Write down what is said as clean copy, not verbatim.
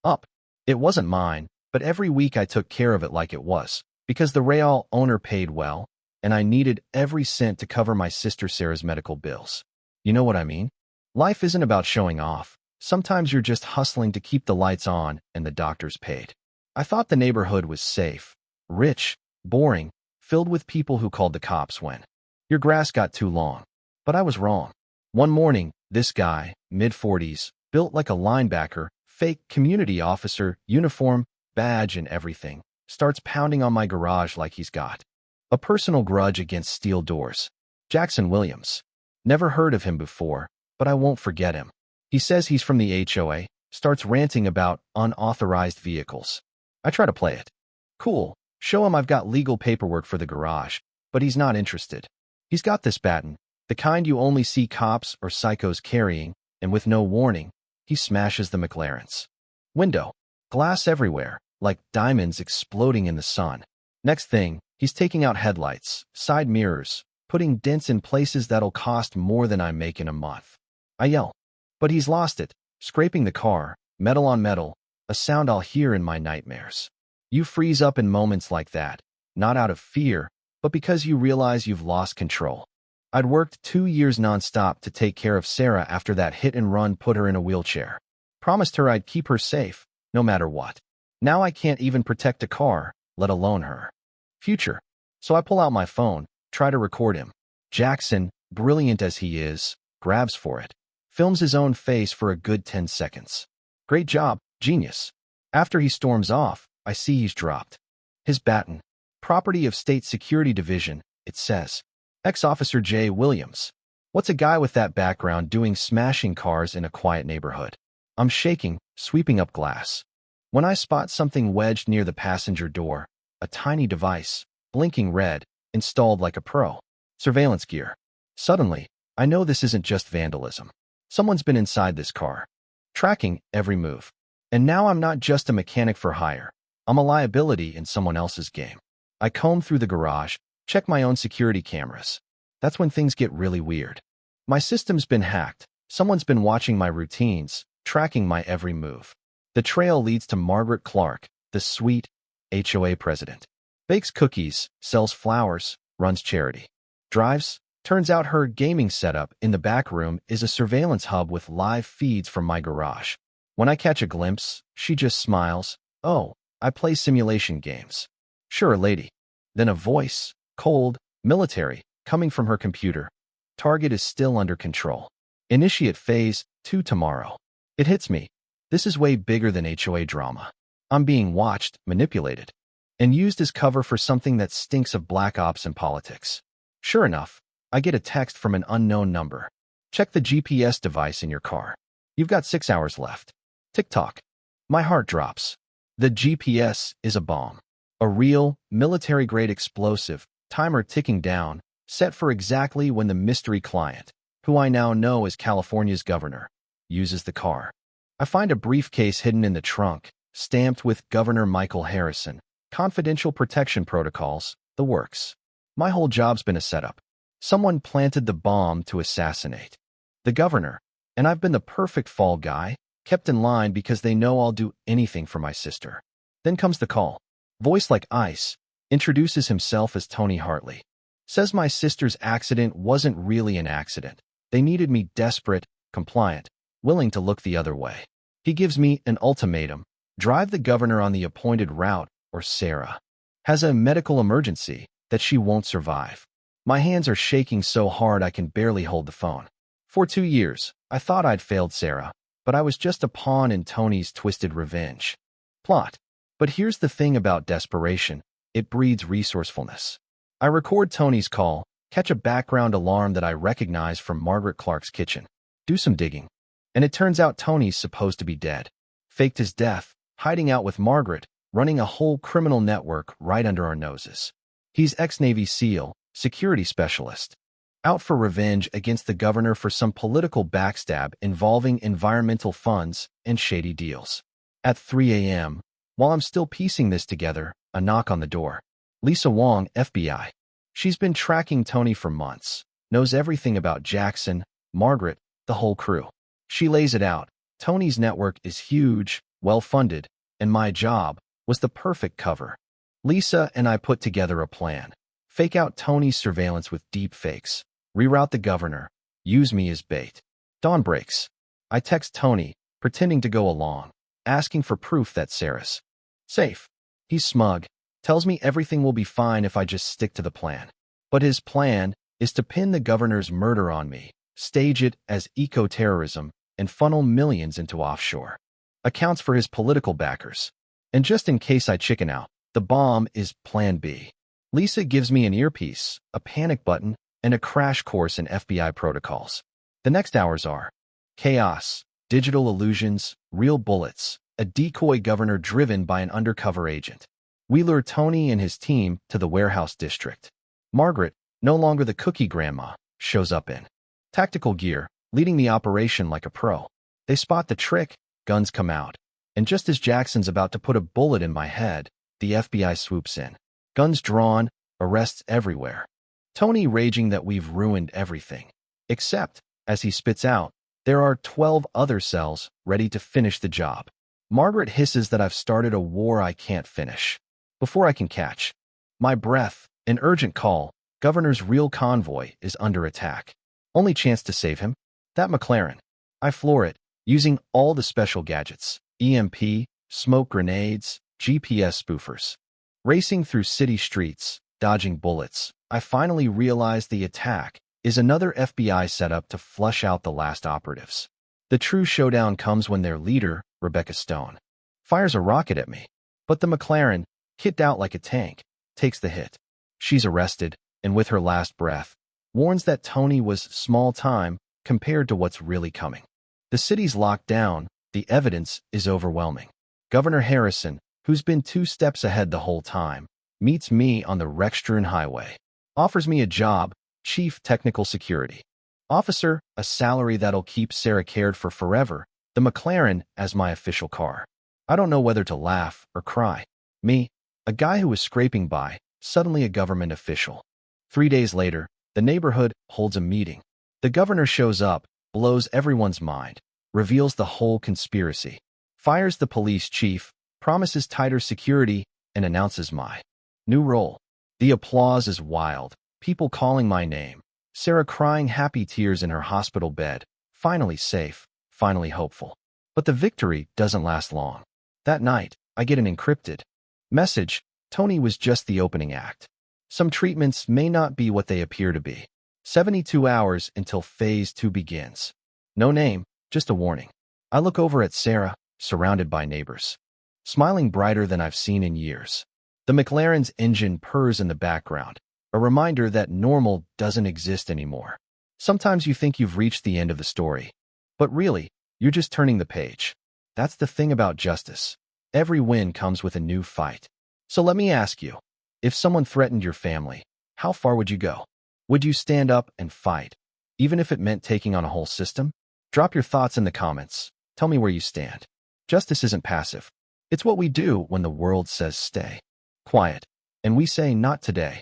Up. It wasn't mine, but every week I took care of it like it was, because the Real owner paid well, and I needed every cent to cover my sister Sarah's medical bills. You know what I mean? Life isn't about showing off. Sometimes you're just hustling to keep the lights on and the doctors paid. I thought the neighborhood was safe, rich, boring, filled with people who called the cops when your grass got too long. But I was wrong. One morning, this guy, mid-40s, built like a linebacker, fake community officer, uniform, badge and everything, starts pounding on my garage like he's got a personal grudge against steel doors. Jackson Williams. Never heard of him before, but I won't forget him. He says he's from the HOA, starts ranting about unauthorized vehicles. I try to play it cool, show him I've got legal paperwork for the garage, but he's not interested. He's got this baton, the kind you only see cops or psychos carrying, and with no warning, he smashes the McLarens. Window. Glass everywhere, like diamonds exploding in the sun. Next thing, he's taking out headlights, side mirrors, putting dents in places that'll cost more than I make in a month. I yell. But he's lost it, scraping the car, metal on metal, a sound I'll hear in my nightmares. You freeze up in moments like that, not out of fear, but because you realize you've lost control. I'd worked 2 years nonstop to take care of Sarah after that hit and run put her in a wheelchair. Promised her I'd keep her safe, no matter what. Now I can't even protect a car, let alone her future. So I pull out my phone, try to record him. Jackson, brilliant as he is, grabs for it. Films his own face for a good 10 seconds. Great job, genius. After he storms off, I see he's dropped his baton. Property of State Security Division, it says. Ex-Officer J. Williams. What's a guy with that background doing smashing cars in a quiet neighborhood? I'm shaking, sweeping up glass. When I spot something wedged near the passenger door, a tiny device, blinking red, installed like a pro. Surveillance gear. Suddenly, I know this isn't just vandalism. Someone's been inside this car, tracking every move. And now I'm not just a mechanic for hire. I'm a liability in someone else's game. I comb through the garage, check my own security cameras. That's when things get really weird. My system's been hacked. Someone's been watching my routines, tracking my every move. The trail leads to Margaret Clark, the sweet HOA president. Bakes cookies, sells flowers, runs charity. Drives. Turns out her gaming setup in the back room is a surveillance hub with live feeds from my garage. When I catch a glimpse, she just smiles. Oh, I play simulation games. Sure, lady. Then a voice, cold, military, coming from her computer. Target is still under control. Initiate phase 2 tomorrow. It hits me. This is way bigger than HOA drama. I'm being watched, manipulated, and used as cover for something that stinks of black ops and politics. Sure enough, I get a text from an unknown number. Check the GPS device in your car. You've got 6 hours left. Tick-tock. My heart drops. The GPS is a bomb. A real, military-grade explosive, timer ticking down, set for exactly when the mystery client, who I now know as California's governor, uses the car. I find a briefcase hidden in the trunk, stamped with Governor Michael Harrison, confidential protection protocols, the works. My whole job's been a setup. Someone planted the bomb to assassinate the governor, and I've been the perfect fall guy, kept in line because they know I'll do anything for my sister. Then comes the call. Voice like ice, introduces himself as Tony Hartley. Says my sister's accident wasn't really an accident. They needed me desperate, compliant, willing to look the other way. He gives me an ultimatum. Drive the governor on the appointed route, or Sarah has a medical emergency that she won't survive. My hands are shaking so hard I can barely hold the phone. For 2 years, I thought I'd failed Sarah, but I was just a pawn in Tony's twisted revenge plot. But here's the thing about desperation. It breeds resourcefulness. I record Tony's call, catch a background alarm that I recognize from Margaret Clark's kitchen, do some digging, and it turns out Tony's supposed to be dead. Faked his death, hiding out with Margaret, running a whole criminal network right under our noses. He's ex-Navy SEAL, security specialist, out for revenge against the governor for some political backstab involving environmental funds and shady deals. At 3 a.m., while I'm still piecing this together, a knock on the door. Lisa Wong, FBI. She's been tracking Tony for months, knows everything about Jackson, Margaret, the whole crew. She lays it out. Tony's network is huge, well-funded, and my job was the perfect cover. Lisa and I put together a plan. Fake out Tony's surveillance with deep fakes. Reroute the governor. Use me as bait. Dawn breaks. I text Tony, pretending to go along, asking for proof that Sarah's safe. He's smug, tells me everything will be fine if I just stick to the plan. But his plan is to pin the governor's murder on me, stage it as eco-terrorism, and funnel millions into offshore accounts for his political backers. And just in case I chicken out, the bomb is Plan B. Lisa gives me an earpiece, a panic button, and a crash course in FBI protocols. The next hours are chaos, digital illusions, real bullets, a decoy governor driven by an undercover agent. We lure Tony and his team to the warehouse district. Margaret, no longer the cookie grandma, shows up in tactical gear, leading the operation like a pro. They spot the trick, guns come out. And just as Jackson's about to put a bullet in my head, the FBI swoops in. Guns drawn, arrests everywhere. Tony raging that we've ruined everything. Except, as he spits out, there are 12 other cells ready to finish the job. Margaret hisses that I've started a war I can't finish. Before I can catch my breath, an urgent call. Governor's real convoy is under attack. Only chance to save him? That McLaren. I floor it, using all the special gadgets. EMP, smoke grenades, GPS spoofers. Racing through city streets, dodging bullets, I finally realize the attack is another FBI setup to flush out the last operatives. The true showdown comes when their leader, Rebecca Stone, fires a rocket at me. But the McLaren, kitted out like a tank, takes the hit. She's arrested, and with her last breath, warns that Tony was small time compared to what's really coming. The city's locked down, the evidence is overwhelming. Governor Harrison, who's been 2 steps ahead the whole time, meets me on the Rextern Highway. Offers me a job, Chief Technical Security Officer, a salary that'll keep Sarah cared for forever, the McLaren as my official car. I don't know whether to laugh or cry. Me, a guy who was scraping by, suddenly a government official. 3 days later, the neighborhood holds a meeting. The governor shows up, blows everyone's mind, reveals the whole conspiracy, fires the police chief, promises tighter security, and announces my new role. The applause is wild, people calling my name, Sarah crying happy tears in her hospital bed, finally safe, finally hopeful. But the victory doesn't last long. That night, I get an encrypted message. Tony was just the opening act. Some treatments may not be what they appear to be. 72 hours until Phase 2 begins. No name, just a warning. I look over at Sarah, surrounded by neighbors, smiling brighter than I've seen in years. The McLaren's engine purrs in the background, a reminder that normal doesn't exist anymore. Sometimes you think you've reached the end of the story, but really, you're just turning the page. That's the thing about justice. Every win comes with a new fight. So let me ask you, if someone threatened your family, how far would you go? Would you stand up and fight, even if it meant taking on a whole system? Drop your thoughts in the comments. Tell me where you stand. Justice isn't passive. It's what we do when the world says stay quiet, and we say not today.